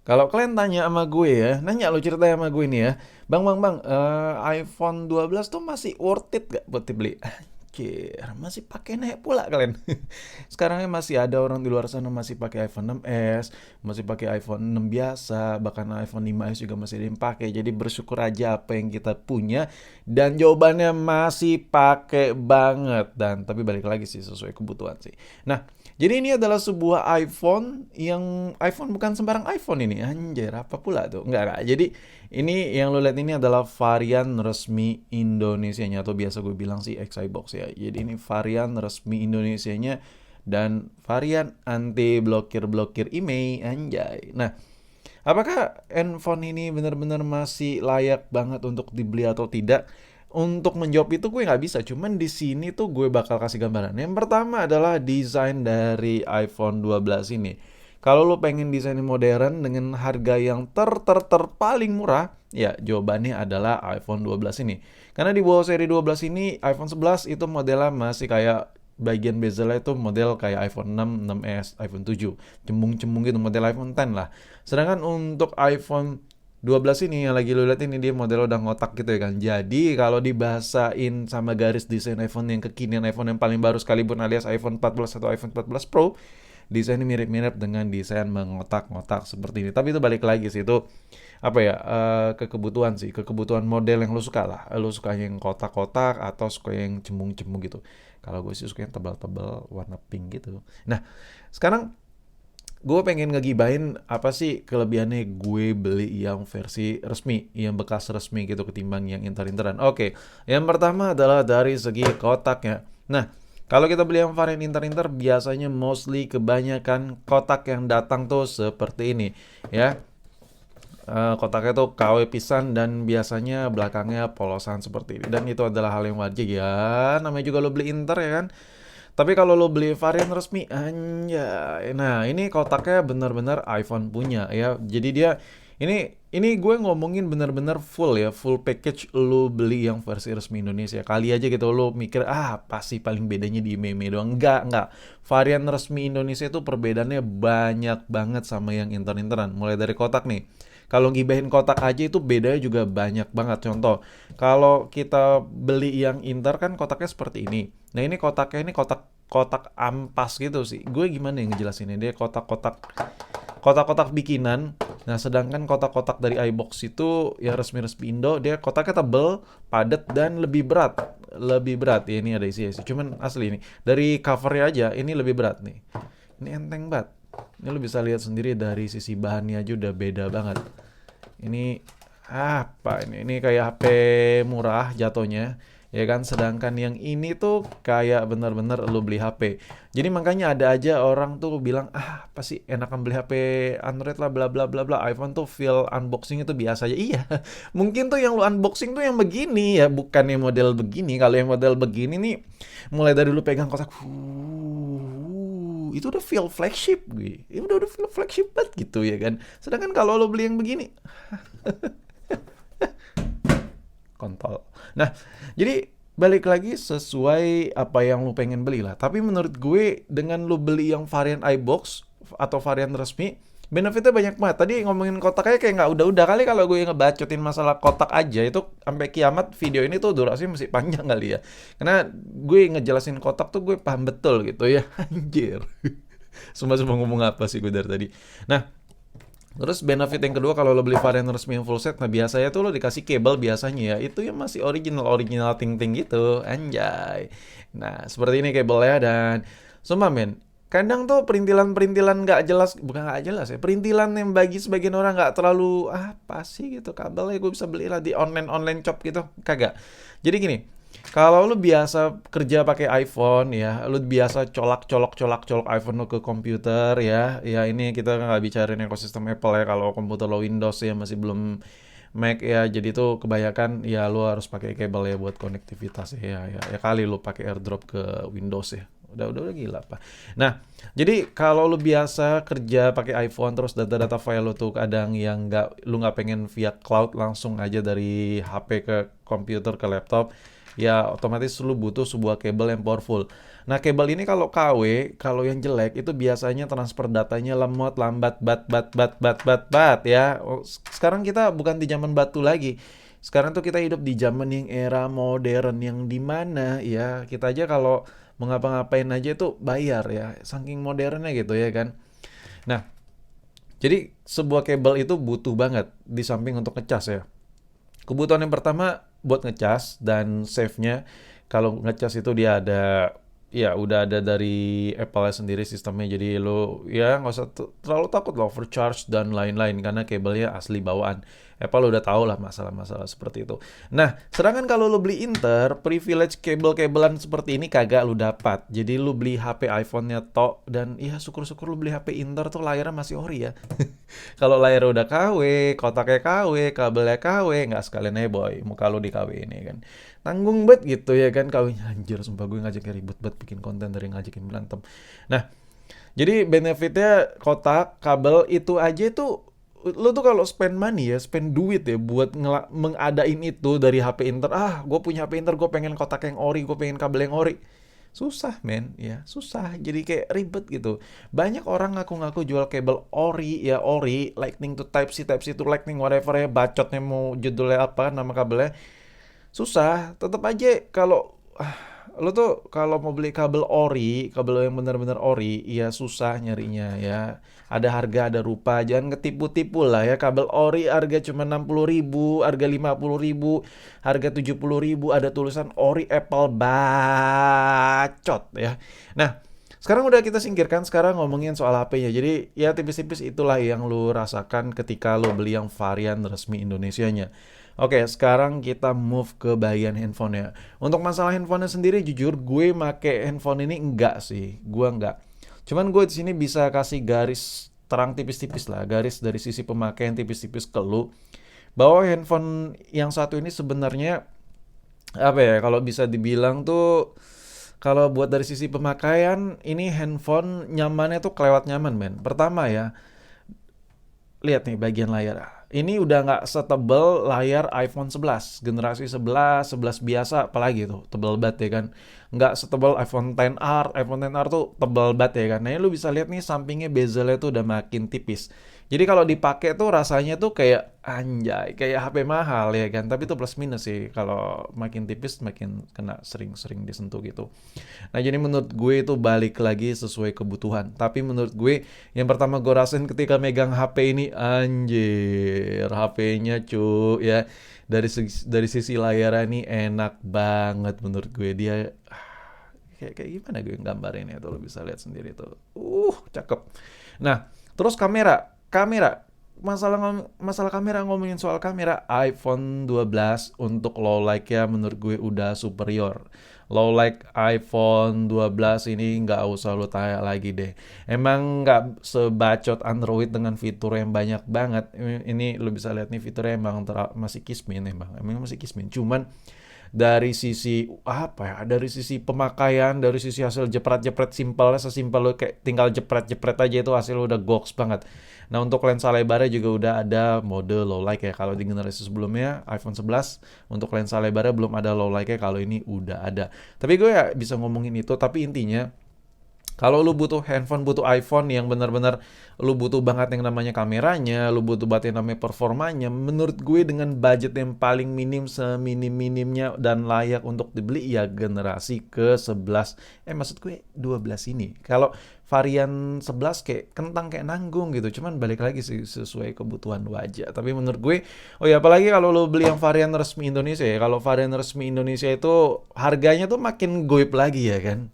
Kalau kalian tanya sama gue ya, nanya lo ceritanya sama gue nih ya, bang, iPhone 12 tuh masih worth it gak buat dibeli? Anjir, masih pakai naik pula kalian. Sekarangnya masih ada orang di luar sana masih pakai iPhone 6s, masih pakai iPhone 6 biasa, bahkan iPhone 5s juga masih ada yang pakai. Jadi bersyukur aja apa yang kita punya, dan jawabannya masih pakai banget. Dan tapi balik lagi sih sesuai kebutuhan sih. Nah, jadi ini adalah sebuah iPhone bukan sembarang iPhone ini. Anjir, apa pula tuh? Enggak. Jadi ini yang lo lihat ini adalah varian resmi Indonesianya, atau biasa gue bilang sih XI-Box ya. Jadi ini varian resmi Indonesianya dan varian anti blokir email, anjay. Nah, apakah handphone ini benar-benar masih layak banget untuk dibeli atau tidak? Untuk menjawab itu gue nggak bisa, cuman di sini tuh gue bakal kasih gambaran. Yang pertama adalah desain dari iPhone 12 ini. Kalau lo pengen desain modern dengan harga yang ter paling murah, ya jawabannya adalah iPhone 12 ini. Karena di bawah seri 12 ini, iPhone 11 itu modelnya masih kayak bagian bezelnya itu model kayak iPhone 6, 6s, iPhone 7. Cembung-cembung gitu, model iPhone 10 lah. Sedangkan untuk iPhone 12 ini yang lagi lu lihat ini dia model udah ngotak gitu ya kan. Jadi kalau dibahasain sama garis desain iPhone yang kekinian, iPhone yang paling baru sekalipun alias iPhone 14 atau iPhone 14 Pro, desainnya mirip-mirip dengan desain mengotak-ngotak seperti ini. Tapi itu balik lagi sih, itu apa ya, ke kebutuhan sih, ke kebutuhan model yang lu suka lah. Lu suka yang kotak-kotak atau suka yang cembung-cembung gitu. Kalau gue sih suka yang tebal-tebal warna pink gitu. Nah, sekarang gue pengen ngegibahin apa sih kelebihannya gue beli yang versi resmi, yang bekas resmi gitu ketimbang yang inter-interan. Oke, yang pertama adalah dari segi kotaknya. Nah, kalau kita beli yang varian inter-inter biasanya mostly kebanyakan kotak yang datang tuh seperti ini ya. Kotaknya tuh KW pisan dan biasanya belakangnya polosan seperti ini. Dan itu adalah hal yang wajar ya. Namanya juga lo beli inter ya kan. Tapi kalau lo beli varian resmi, anjay. Nah, ini kotaknya benar-benar iPhone punya ya. Jadi dia ini gue ngomongin benar-benar full ya, full package lo beli yang versi resmi Indonesia. Kali aja gitu lo mikir, apa sih paling bedanya di meme doang? Enggak. Varian resmi Indonesia itu perbedaannya banyak banget sama yang inter-interan. Mulai dari kotak nih. Kalau ngibahin kotak aja itu bedanya juga banyak banget. Contoh, kalau kita beli yang Inter kan kotaknya seperti ini. Nah ini kotaknya ini kotak ampas gitu sih. Gue gimana yang ngejelasinnya? Dia kotak-kotak bikinan. Nah sedangkan kotak-kotak dari iBox itu ya resmi-resmi Indo, dia kotaknya tebel, padat dan lebih berat. Lebih berat ya, ini ada isi-isi. Cuman asli ini dari covernya aja ini lebih berat nih. Ini enteng banget. Ini lo bisa lihat sendiri dari sisi bahannya aja udah beda banget. Ini apa ini? Ini kayak HP murah jatuhnya, ya kan? Sedangkan yang ini tuh kayak bener-bener lu beli HP. Jadi makanya ada aja orang tuh bilang, apa sih enakan beli HP Android lah bla bla bla bla. iPhone tuh feel unboxing itu biasa aja. Iya, mungkin tuh yang lu unboxing tuh yang begini ya, bukan yang model begini. Kalau yang model begini nih, mulai dari lu pegang kotak, itu udah feel flagship gue. Itu udah feel flagship banget gitu ya kan. Sedangkan kalau lo beli yang begini, kontol. Nah, jadi balik lagi sesuai apa yang lu pengen beli lah. Tapi menurut gue dengan lu beli yang varian iBox atau varian resmi, benefitnya banyak banget. Tadi ngomongin kotaknya kayak nggak udah-udah kali kalau gue ngebacotin masalah kotak aja itu sampai kiamat video ini tuh durasinya masih panjang kali ya. Karena gue ngejelasin kotak tuh gue paham betul gitu ya. Anjir. Sumpah-sumpah ngomong apa sih gue dari tadi. Nah, terus benefit yang kedua kalau lo beli varian resmi yang full set, nah biasanya tuh lo dikasih kabel biasanya ya, itu yang masih original ting-ting gitu, anjay. Nah seperti ini kabelnya dan sumpah men, kadang tuh perintilan-perintilan nggak jelas, bukan nggak jelas ya, perintilan yang bagi sebagian orang nggak terlalu apa sih gitu kabelnya gue bisa beli lah di online shop gitu, kagak. Jadi gini, kalau lu biasa kerja pakai iPhone ya, lu biasa colok iPhone lu ke komputer ya, ya ini kita nggak bicarain ekosistem Apple ya, kalau komputer lo Windows ya masih belum Mac ya, jadi tuh kebanyakan ya lu harus pakai kabel ya buat konektivitas ya kali lu pakai AirDrop ke Windows ya. Udah gila apa. Nah, jadi kalau lu biasa kerja pakai iPhone terus data-data file lu tuh kadang yang lu nggak pengen via cloud langsung aja dari HP ke komputer ke laptop. ya otomatis lu butuh sebuah kabel yang powerful. Nah, kabel ini kalau KW, kalau yang jelek itu biasanya transfer datanya lemot, lambat, bat ya. Sekarang kita bukan di zaman batu lagi. Sekarang tuh kita hidup di zaman yang era modern yang dimana ya kita aja kalau mau ngapa-ngapain aja tuh bayar ya. Saking modernnya gitu ya kan. Nah, jadi sebuah kabel itu butuh banget di samping untuk ngecas ya. Kebutuhan yang pertama buat ngecas dan save-nya. Kalau ngecas itu dia ada, ya udah ada dari Apple sendiri sistemnya. Jadi lo ya nggak usah terlalu takut lo overcharge dan lain-lain karena kabelnya asli bawaan. Apple udah tahu lah masalah-masalah seperti itu. Nah, sedangkan kalau lo beli Inter, privilege kabel-kabelan seperti ini kagak lo dapat. Jadi lo beli HP iPhone-nya tok dan ya syukur-syukur lo beli HP Inter tuh layarnya masih ori ya. Kalau layar udah KW, kotaknya KW, kabelnya KW, nggak sekalian boy, muka lu di KW ini kan. Tanggung banget gitu ya kan KW-nya. Anjir, sumpah gue ngajakin ribet banget bikin konten dari ngajakin berantem. Nah, jadi benefitnya kotak, kabel itu aja tuh lu tuh kalau spend money ya, spend duit ya buat mengadain itu dari HP Inter. Ah, gue punya HP Inter, gue pengen kotak yang ori, gue pengen kabel yang ori. Susah men, ya susah. Jadi kayak ribet gitu. Banyak orang ngaku-ngaku jual kabel ori, ya ori, Lightning to Type C to Lightning, whatever ya, bacotnya mau judulnya apa, nama kabelnya. Susah, tetap aja kalau lo tuh kalau mau beli kabel ori, kabel yang benar-benar ori, ya susah nyarinya ya. Ada harga, ada rupa, jangan ketipu-tipu lah ya. Kabel ori harga cuma 60.000, harga 50.000, harga 70.000, ada tulisan ori Apple, bacot ya. Nah, sekarang udah kita singkirkan, sekarang ngomongin soal HP-nya. Jadi ya tipis-tipis itulah yang lu rasakan ketika lu beli yang varian resmi Indonesianya. Oke, sekarang kita move ke bagian handphonenya. Untuk masalah handphonenya sendiri, jujur gue make handphone ini enggak sih, gue enggak. Cuman gue di sini bisa kasih garis terang tipis-tipis lah, garis dari sisi pemakaian tipis-tipis ke lu, bahwa handphone yang satu ini sebenarnya apa ya, kalau bisa dibilang tuh, kalau buat dari sisi pemakaian, ini handphone nyamannya tuh kelewat nyaman men. Pertama ya, lihat nih bagian layar. Ini udah nggak setebal layar iPhone 11, generasi 11, 11 biasa apalagi tuh, tebal banget ya kan. Nggak setebal iPhone XR, iPhone XR tuh tebal banget ya kan. Nah ini lu bisa lihat nih sampingnya bezelnya tuh udah makin tipis. Jadi kalau dipakai tuh rasanya tuh kayak anjay, kayak HP mahal ya kan. Tapi itu plus minus sih, kalau makin tipis makin kena sering-sering disentuh gitu. Nah jadi menurut gue itu balik lagi sesuai kebutuhan. Tapi menurut gue yang pertama gue rasain ketika megang HP ini, anjir HP-nya cu ya. Dari sisi layarnya nih enak banget menurut gue. Dia kayak gimana gue gambarin ya tuh, lo bisa lihat sendiri tuh. Cakep. Nah, terus kamera masalah kamera, ngomongin soal kamera, iPhone 12 untuk low light ya menurut gue udah superior. Low light iPhone 12 ini nggak usah lo tanya lagi deh. Emang nggak sebacot Android dengan fitur yang banyak banget. Ini lo bisa lihat nih fiturnya emang masih kismin, emang masih kismin. Cuman dari sisi apa ya, dari sisi pemakaian, dari sisi hasil jepret-jepret simpelnya, sesimpel lo kayak tinggal jepret-jepret aja itu hasil udah goks banget. Nah untuk lensa lebarnya juga udah ada mode low light ya. Kalau di generasi sebelumnya iPhone 11 untuk lensa lebarnya belum ada low light ya, kalau ini udah ada. Tapi gue ya bisa ngomongin itu, tapi intinya kalau lu butuh handphone, butuh iPhone yang benar-benar lu butuh banget yang namanya kameranya, lu butuh banget yang namanya performanya, menurut gue dengan budget yang paling minim, seminim-minimnya dan layak untuk dibeli ya generasi ke-11. Maksud gue 12 ini. Kalau varian 11 kayak kentang kayak nanggung gitu, cuman balik lagi sih sesuai kebutuhan lu aja. Tapi menurut gue, oh ya apalagi kalau lu beli yang varian resmi Indonesia ya, kalau varian resmi Indonesia itu harganya tuh makin goib lagi ya kan.